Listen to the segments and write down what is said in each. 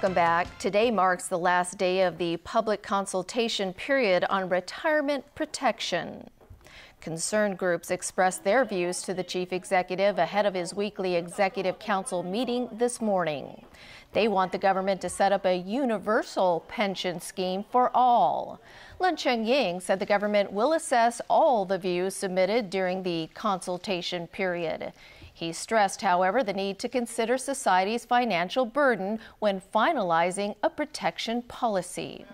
Welcome back. Today marks the last day of the public consultation period on retirement protection. Concerned groups expressed their views to the chief executive ahead of his weekly executive council meeting this morning. They want the government to set up a universal pension scheme for all. Len Cheng-Ying said the government will assess all the views submitted during the consultation period. He stressed, however, the need to consider society's financial burden when finalizing a protection policy.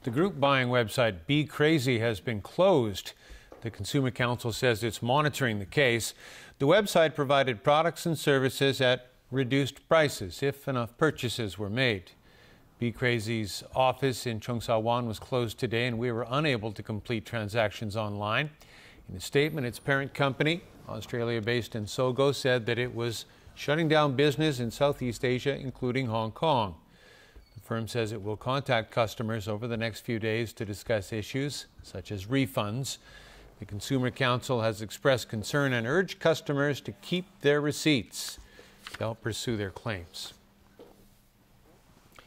The group buying website Be Crazy has been closed. The Consumer Council says it's monitoring the case. The website provided products and services at reduced prices if enough purchases were made. Be Crazy's office in Cheung Sa Wan was closed today, and we were unable to complete transactions online. In a statement, its parent company, Australia-based in Sogo, said that it was shutting down business in Southeast Asia, including Hong Kong. The firm says it will contact customers over the next few days to discuss issues such as refunds. The Consumer Council has expressed concern and urged customers to keep their receipts to help pursue their claims.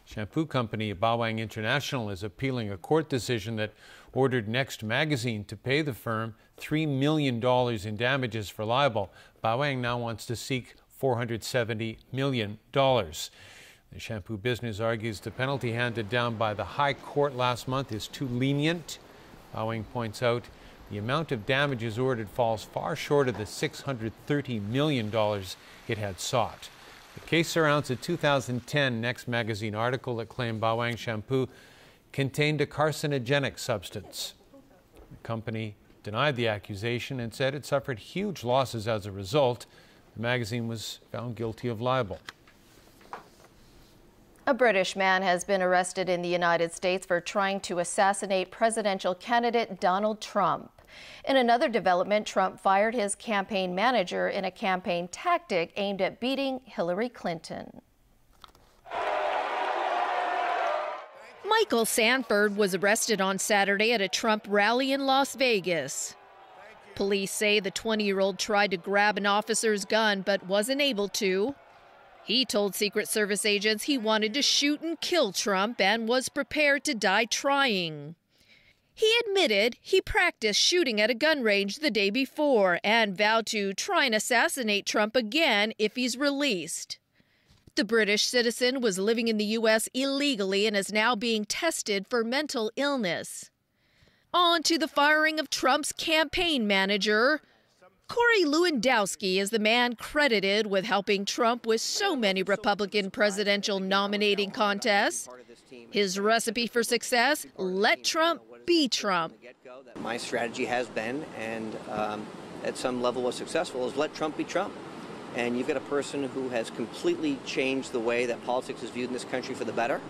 Shampoo company Bawang International is appealing a court decision that ordered Next magazine to pay the firm $3 million in damages for libel. Bawang now wants to seek $470 million. The shampoo business argues the penalty handed down by the High Court last month is too lenient. Bawang points out the amount of damages ordered falls far short of the $630 million it had sought. The case surrounds a 2010 Next magazine article that claimed Bawang shampoo contained a carcinogenic substance. The company denied the accusation and said it suffered huge losses as a result. The magazine was found guilty of libel. A British man has been arrested in the United States for trying to assassinate presidential candidate Donald Trump. In another development, Trump fired his campaign manager in a campaign tactic aimed at beating Hillary Clinton. Michael Sanford was arrested on Saturday at a Trump rally in Las Vegas. Police say the 20-year-old tried to grab an officer's gun but wasn't able to. He told Secret Service agents he wanted to shoot and kill Trump and was prepared to die trying. He admitted he practiced shooting at a gun range the day before and vowed to try and assassinate Trump again if he's released. The British citizen was living in the U.S. illegally and is now being tested for mental illness. On to the firing of Trump's campaign manager. Corey Lewandowski is the man credited with helping Trump with so many Republican presidential nominating contests. His recipe for success: let Trump be Trump. My strategy has been, and at some level was successful, is let Trump be Trump. And you've got a person who has completely changed the way that politics is viewed in this country for the better.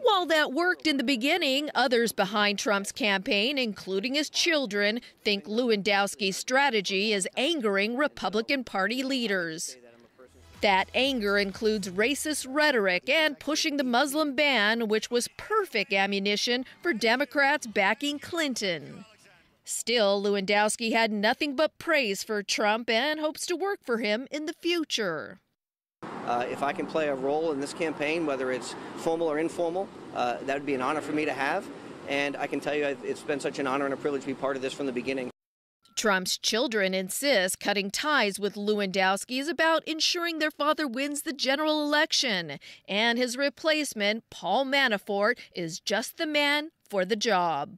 While that worked in the beginning, others behind Trump's campaign, including his children, think Lewandowski's strategy is angering Republican Party leaders. That anger includes racist rhetoric and pushing the Muslim ban, which was perfect ammunition for Democrats backing Clinton. Still, Lewandowski had nothing but praise for Trump and hopes to work for him in the future. If I can play a role in this campaign, whether it's formal or informal, that would be an honor for me to have. And I can tell you it's been such an honor and a privilege to be part of this from the beginning. Trump's children insist cutting ties with Lewandowski is about ensuring their father wins the general election. And his replacement, Paul Manafort, is just the man for the job.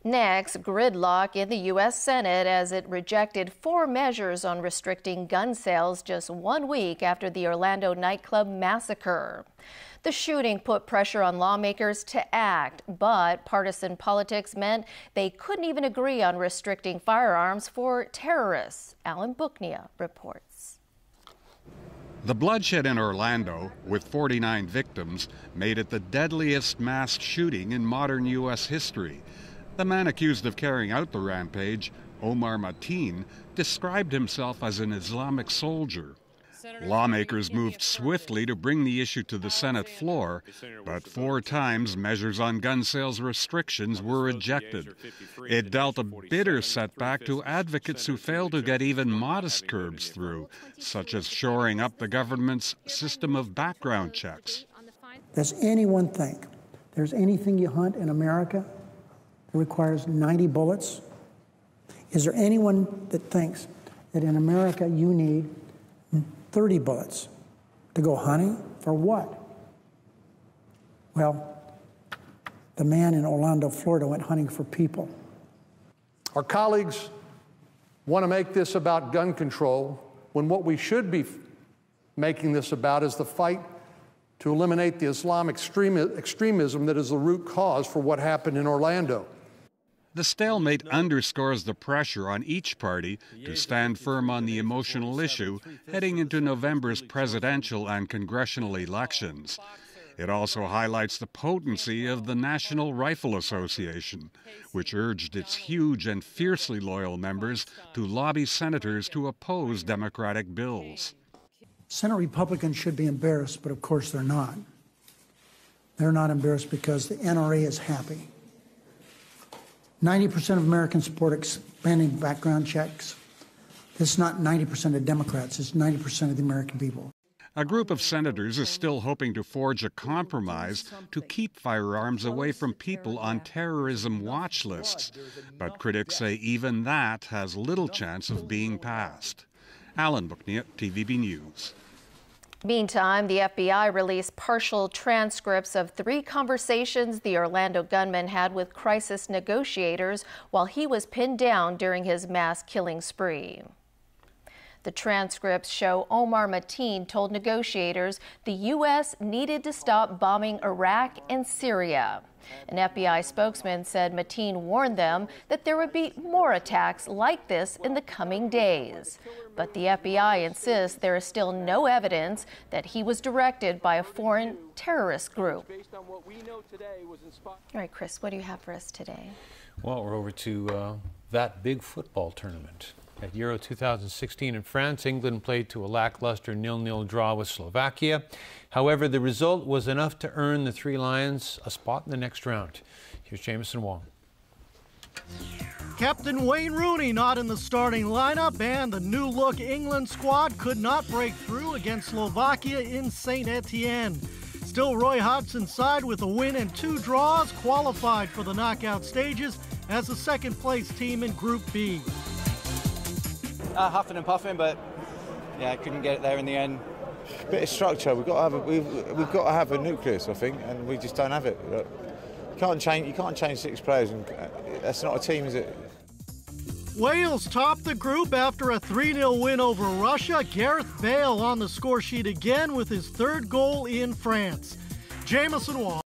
Next, gridlock in the U.S. Senate as it rejected 4 measures on restricting gun sales just 1 week after the Orlando nightclub massacre. The shooting put pressure on lawmakers to act, but partisan politics meant they couldn't even agree on restricting firearms for terrorists. Alan Booknia reports. The bloodshed in Orlando, with 49 victims, made it the deadliest mass shooting in modern U.S. history. The man accused of carrying out the rampage, Omar Mateen, described himself as an Islamic soldier. Lawmakers moved swiftly to bring the issue to the Senate floor, but 4 times measures on gun sales restrictions were rejected. It dealt a bitter setback to advocates who failed to get even modest curbs through, such as shoring up the government's system of background checks. Does anyone think there's anything you hunt in America that requires 90 bullets? Is there anyone that thinks that in America you need 30 bullets to go hunting? For what? Well, the man in Orlando, Florida went hunting for people. Our colleagues want to make this about gun control when what we should be making this about is the fight to eliminate the Islamic extremism that is the root cause for what happened in Orlando. The stalemate underscores the pressure on each party to stand firm on the emotional issue heading into November's presidential and congressional elections. It also highlights the potency of the National Rifle Association, which urged its huge and fiercely loyal members to lobby senators to oppose Democratic bills. Senate Republicans should be embarrassed, but of course they're not. They're not embarrassed because the NRA is happy. 90% of Americans support expanding background checks. It's not 90% of Democrats, it's 90% of the American people. A group of senators is still hoping to forge a compromise to keep firearms away from people on terrorism watch lists, but critics say even that has little chance of being passed. Alan Bookniat, TVB News. Meantime, the FBI released partial transcripts of 3 conversations the Orlando gunman had with crisis negotiators while he was pinned down during his mass killing spree. The transcripts show Omar Mateen told negotiators the U.S. needed to stop bombing Iraq and Syria. An FBI spokesman said Mateen warned them that there would be more attacks like this in the coming days. But the FBI insists there is still no evidence that he was directed by a foreign terrorist group. All right, Chris, what do you have for us today? Well, we're over to that big football tournament. At Euro 2016 in France, England played to a lackluster 0-0 draw with Slovakia. However, the result was enough to earn the Three Lions a spot in the next round. Here's Jameson Wong. Captain Wayne Rooney not in the starting lineup, and the new-look England squad could not break through against Slovakia in St. Etienne. Still, Roy Hodgson's side with a win and 2 draws qualified for the knockout stages as the second-place team in Group B. Huffing and puffing, but yeah, couldn't get it there in the end. Bit of structure. We've got to have a nucleus, I think, and we just don't have it. You can't change 6 players, and that's not a team, is it? Wales topped the group after a 3-0 win over Russia. Gareth Bale on the score sheet again with his 3rd goal in France. Jameson Wong.